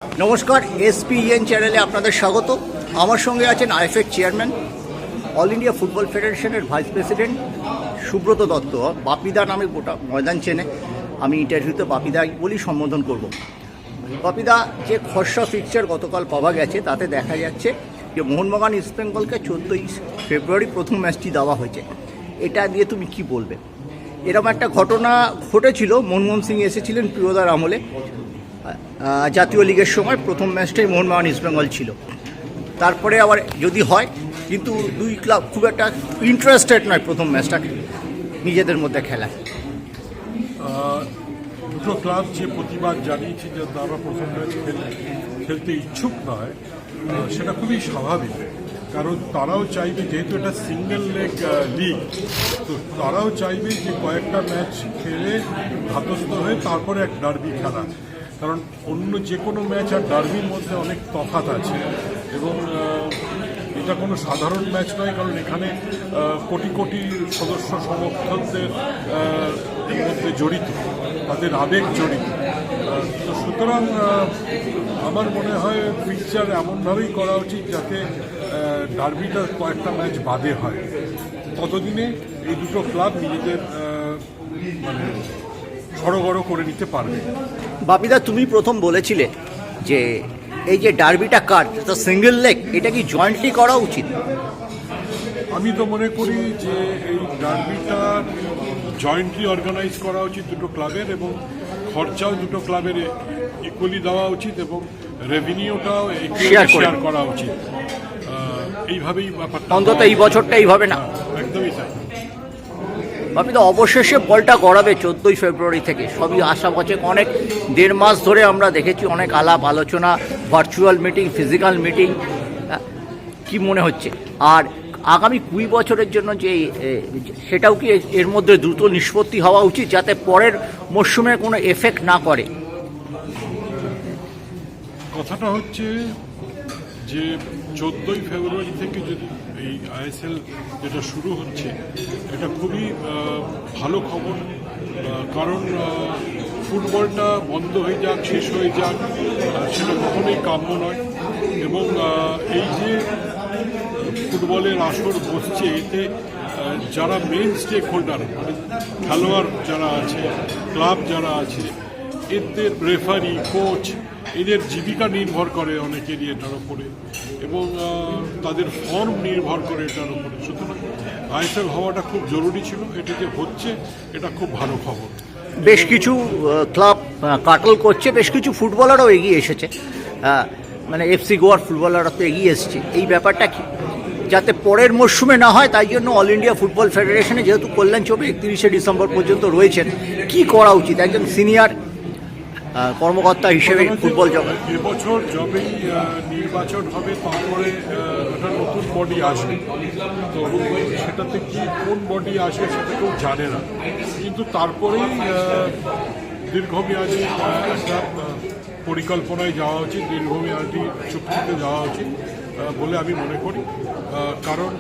নমস্কার, এসপিএন চ্যানেলে আপনাদের স্বাগত। আমার সঙ্গে আছেন আইএফএর চেয়ারম্যান, অল ইন্ডিয়া ফুটবল ফেডারেশনের ভাইস প্রেসিডেন্ট সুব্রত দত্ত। বাপিদা নামে গোটা ময়দান চেনে, আমি ইন্টারভিউতে বাপিদা বলি সম্বোধন করব। বাপিদা, যে খসড়া ফিকচার গতকাল পাওয়া গেছে তাতে দেখা যাচ্ছে যে মোহনবাগান ইস্ট বেঙ্গলকে 14ই ফেব্রুয়ারি প্রথম ম্যাচটি দেওয়া হয়েছে। এটা দিয়ে তুমি কি বলবে? এরকম একটা ঘটনা ঘটেছিল, মনমোহন সিং এসেছিলেন প্রিয়দার আমলে, জাতীয় লিগের সময় প্রথম ম্যাচটাই মোহনবাগান ইস্টবেঙ্গল ছিল। তারপরে আবার যদি হয়, কিন্তু দুই ক্লাব খুব একটা ইন্টারেস্টেড নয় প্রথম ম্যাচটা নিজেদের মধ্যে খেলায়। দুটো ক্লাব যে প্রতিবাদ জানিয়েছে যে তারা প্রথম ম্যাচ খেলতে ইচ্ছুক নয়, সেটা খুবই স্বাভাবিক। কারণ তারাও চাইবে, যেহেতু এটা সিঙ্গেল লেগ লিগ, তো তারাও চাইবে যে কয়েকটা ম্যাচ খেলে ধাতস্থ হয়ে তারপরে এক ডার্বি খেলা। কারণ অন্য যে কোনো ম্যাচ আর ডার্বির মধ্যে অনেক তফাৎ আছে, এবং এটা কোনো সাধারণ ম্যাচ নয়। কারণ এখানে কোটি কোটি সদস্য সমর্থকদের এর মধ্যে জড়িত, তাদের আবেগ জড়িত। তো সুতরাং আমার মনে হয় পিকচার এমনভাবেই করা উচিত যাতে ডার্বিটা কয়েকটা ম্যাচ বাদে হয়। ততদিনে এই দুটো ক্লাব নিজেদের মানে সড়গড় করে নিতে পারবে। বাপিদা, তুমি প্রথম বলেছিলে যে এই যে ডার্বিটা কার, সিঙ্গেল লেগ, এটা কি জয়েন্টলি করা উচিত? আমি তো মনে করি যে এই ডার্বিটা জয়েন্টলি অর্গানাইজ করা উচিত দুটো ক্লাবের, এবং খরচাও দুটো ক্লাবের ইকুয়ালি দেওয়া উচিত, এবং রেভিনিউটাও শেয়ার করা উচিত। এইভাবেই ব্যাপারটা, অন্তত এই বছরটা এইভাবে না। একদমই তাই। বাপিদা, অবশেষে বলটা গড়াবে 14ই ফেব্রুয়ারি থেকে, সবই আশা বছর অনেক দেড় মাস ধরে আমরা দেখেছি অনেক আলাপ আলোচনা, ভার্চুয়াল মিটিং, ফিজিক্যাল মিটিং। কি মনে হচ্ছে? আর আগামী 20 বছরের জন্য যে সেটাও কি এর মধ্যে দ্রুত নিষ্পত্তি হওয়া উচিত, যাতে পরের মরশুমে কোনো এফেক্ট না করে? কথাটা হচ্ছে যে 14ই ফেব্রুয়ারি থেকে যদি এই আইএসএল যেটা শুরু হচ্ছে, এটা খুবই ভালো খবর। কারণ ফুটবলটা বন্ধ হয়ে যাক, শেষ হয়ে যাক, সেটা কখনোই কাম্য নয়। এবং এই যে ফুটবলের আসর বসছে, এতে যারা মেন স্টেক হোল্ডার, মানে খেলোয়াড় যারা আছে, ক্লাব যারা আছে, এদের রেফারি, কোচ, এদের জীবিকা নির্ভর করে অনেকেরই এটার উপরে, এবং তাদের ফর্ম নির্ভর করে এটার উপরে। সুতরাং আইএসএল হওয়াটা খুব জরুরি ছিল। এটা যে হচ্ছে, এটা খুব ভালো খবর। বেশ কিছু ক্লাব কাটল করছে, বেশ কিছু ফুটবলারও এগিয়ে এসেছে, মানে এফসি গোয়ার ফুটবলাররা তো এগিয়ে এসেছে। এই ব্যাপারটা কি যাতে পরের মরশুমে না হয়, তাই জন্য অল ইন্ডিয়া ফুটবল ফেডারেশনে যেহেতু কল্যাণ চৌবে 31শে ডিসেম্বর পর্যন্ত রয়েছেন, কি করা উচিত একজন সিনিয়র কর্মকর্তা হিসেবে ফুটবল জগৎ? এবছর যবেই নির্বাচন হবে, তারপরে একটা নতুন বডি আসবে। তো সেটাতে কি কোন বডি আসবে সেটা কেউ জানে না, কিন্তু তারপরেই দীর্ঘমেয়াদী একটা পরিকল্পনায় যাওয়া উচিত, দীর্ঘমেয়াদী চুক্তিতে যাওয়া উচিত বলে আমি মনে করি। কারণ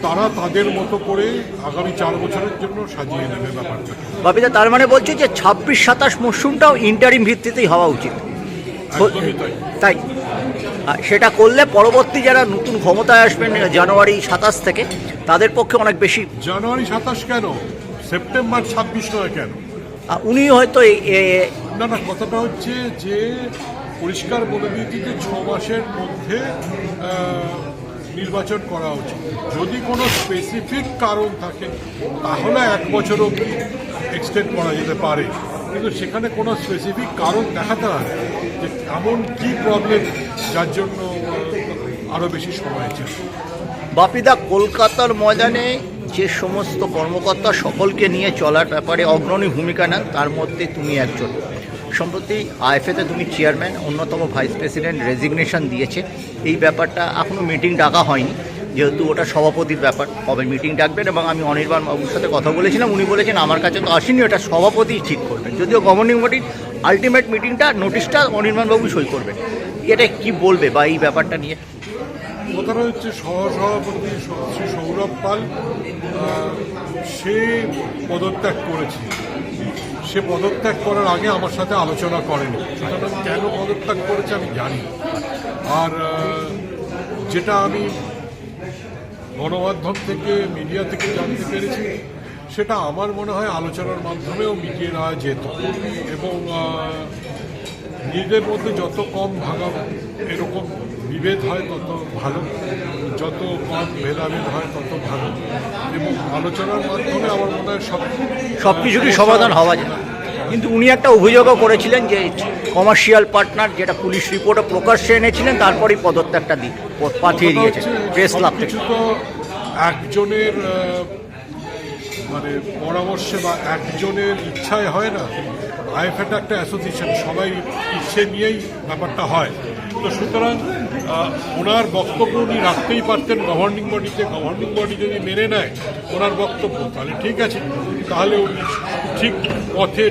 তারা তাদের মতো করে আগামী 4 বছরের জন্য সাজিয়ে নেবে ব্যাপারটা। বাপিদা, তার মানে বলছে যে 26-27 মরশুমটাও ইন্টারিম ভিত্তিতেই হওয়া উচিত। তাই সেটা করলে পরবর্তী যারা নতুন ক্ষমতায় আসবেন জানুয়ারি 27 থেকে, তাদের পক্ষে অনেক বেশি। জানুয়ারি 27 কেন, সেপ্টেম্বর 26 নয় কেন? উনি হয়তো না, কথাটা হচ্ছে যে পরিষ্কার বলে দিয়েছি যে 6 মাসের মধ্যে নির্বাচন করা উচিত। যদি কোনো স্পেসিফিক কারণ থাকে তাহলে 1 বছর অবধি এক্সটেন্ড করা যেতে পারে, কিন্তু সেখানে কোনো স্পেসিফিক কারণ দেখাতে হবে যে এমন কী প্রবলেম যার জন্য আরও বেশি সময় চাই। বাপিদা, কলকাতার ময়দানে যে সমস্ত কর্মকর্তা সকলকে নিয়ে চলার ব্যাপারে অগ্রণী ভূমিকা নেন, তার মধ্যে তুমি একজন। সম্প্রতি আইএফএতে তুমি চেয়ারম্যান, অন্যতম ভাইস প্রেসিডেন্ট রেজিগনেশন দিয়েছে। এই ব্যাপারটা এখনও মিটিং ডাকা হয়নি, যেহেতু ওটা সভাপতির ব্যাপার, কবে মিটিং ডাকবেন। এবং আমি অনির্বাণ বাবুর সাথে কথা বলেছিলাম, উনি বলেছেন আমার কাছে তো আসেনি, ওটা সভাপতিই ঠিক করবেন। যদিও গভর্নিং বডির আলটিমেট মিটিংটা, নোটিশটা অনির্বাণ বাবু সই করবেন। এটা কি বলবে বা এই ব্যাপারটা নিয়ে? কথাটা হচ্ছে সহসভাপতি শ্রী সৌরভ পাল, সে পদত্যাগ করেছে। সে পদত্যাগ করার আগে আমার সাথে আলোচনা করেনি, সুতরাং কেন পদত্যাগ করেছে আমি জানি না। আর যেটা আমি গণমাধ্যম থেকে, মিডিয়া থেকে জানতে পেরেছি, সেটা আমার মনে হয় আলোচনার মাধ্যমেও মিটিয়ে নেওয়া যেত। এবং নিজেদের মধ্যে যত কম ভাগা এরকম বিভেদ হয় তত ভালো, যত কম ভেদাভেদ হয় তত ভালো। এবং আলোচনার মাধ্যমে আমার মনে হয় সব কিছুরই সমাধান হওয়া যায়। কিন্তু উনি একটা অভিযোগও করেছিলেন যে কমার্শিয়াল পার্টনার, যেটা পুলিশ রিপোর্টে প্রকাশ্যে এনেছিলেন, তারপরেই পদত্যাগটা পাঠিয়ে দিয়েছে প্রেস ক্লাব থেকে। কিছু তো একজনের মানে পরামর্শে বা একজনের ইচ্ছায় হয় না। আইএফএ একটা অ্যাসোসিয়েশন, সবাই ইচ্ছে নিয়েই ব্যাপারটা হয়। তো সুতরাং ওনার বক্তব্য উনি রাখতেই পারতেন গভর্নিং বডিতে। গভর্নিং বডি যদি মেনে নেয় ওনার বক্তব্য, তাহলে ঠিক আছে, তাহলে উনি ঠিক পথে